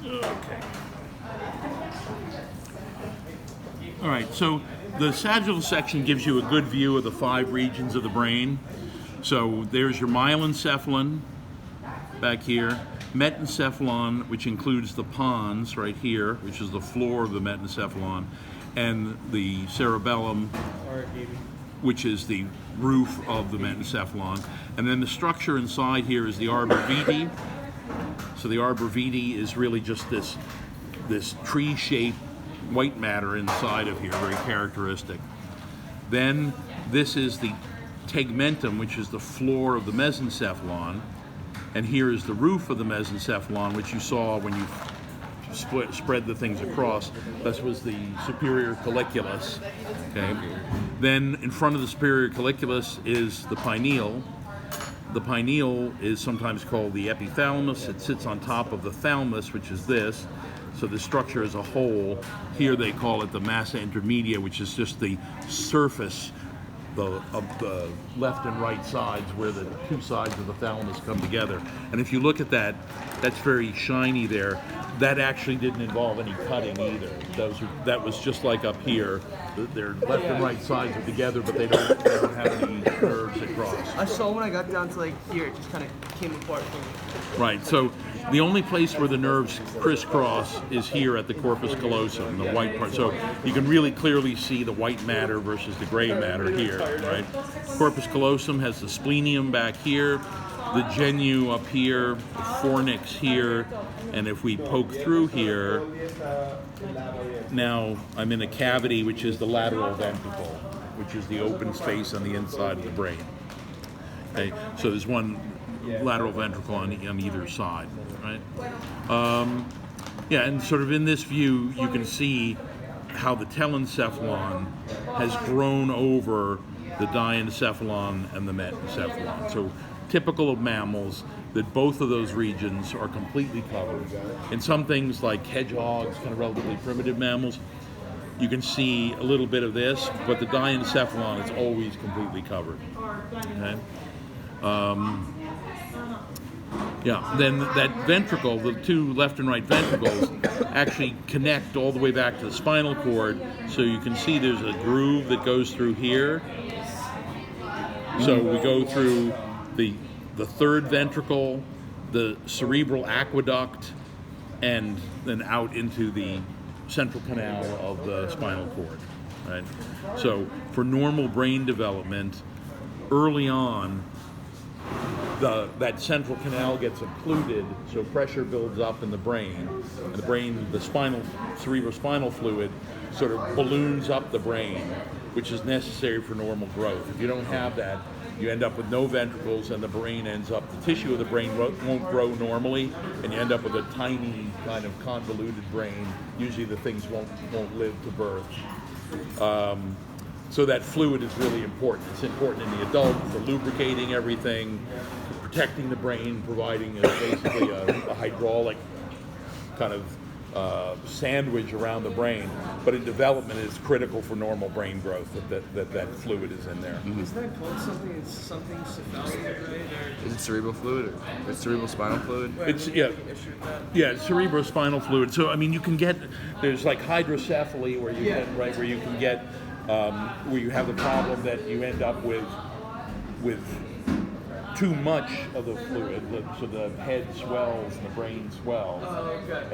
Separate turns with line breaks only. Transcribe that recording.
Okay. All right, so the sagittal section gives you a good view of the 5 regions of the brain. So there's your myelencephalon back here, metencephalon, which includes the pons right here, which is the floor of the metencephalon, and the cerebellum, which is the roof of the metencephalon. And then the structure inside here is the arbor vitae. So the arbor vitae is really just this tree-shaped white matter inside of here, very characteristic. Then this is the tegmentum, which is the floor of the mesencephalon, and here is the roof of the mesencephalon, which you saw when you spread the things across. This was the superior colliculus. Okay. Then in front of the superior colliculus is the pineal. The pineal is sometimes called the epithalamus. It sits on top of the thalamus, which is this. So the structure as a whole, here they call it the massa intermedia, which is just the surface of the left and right sides where the 2 sides of the thalamus come together. And if you look at that, that's very shiny there. That actually didn't involve any cutting either. That was just like up here. Their left and right sides are together, but they don't have any nerves that cross.
I saw when I got down to like here, it just kind of came apart from me.
Right, so the only place where the nerves crisscross is here at the corpus callosum, the white part. So you can really clearly see the white matter versus the gray matter here, right? Corpus callosum has the splenium back here, the genu up here, the fornix here, and if we poke through here, now I'm in a cavity which is the lateral ventricle, which is the open space on the inside of the brain. Okay, so there's one lateral ventricle on either side, right? Yeah, and sort of in this view, you can see how the telencephalon has grown over the diencephalon and the metencephalon. So typical of mammals, that both of those regions are completely covered. In some things like hedgehogs, kind of relatively primitive mammals, you can see a little bit of this, but the diencephalon is always completely covered. Okay? Yeah, then that ventricle, the 2 left and right ventricles, actually connect all the way back to the spinal cord. So you can see there's a groove that goes through here. So we go through the 3rd ventricle, the cerebral aqueduct, and then out into the central canal of the spinal cord. Right? So for normal brain development, early on, that central canal gets occluded, so pressure builds up in the brain, and the cerebrospinal fluid sort of balloons up the brain, which is necessary for normal growth. If you don't have that, you end up with no ventricles, and the brain ends up, the tissue of the brain won't grow normally, and you end up with a tiny kind of convoluted brain. Usually the things won't live to birth. So that fluid is really important. It's important in the adult for lubricating everything, for protecting the brain, providing basically a hydraulic kind of sandwich around the brain. But in development, it's critical for normal brain growth that fluid is in there.
Mm-hmm. Is that called something cephalic, right?
Is it cerebral fluid or cerebral spinal fluid?
It's it's cerebrospinal fluid. So I mean, you can get, there's like hydrocephaly where you can get where you have the problem that you end up with too much of the fluid, so the head swells and the brain swells.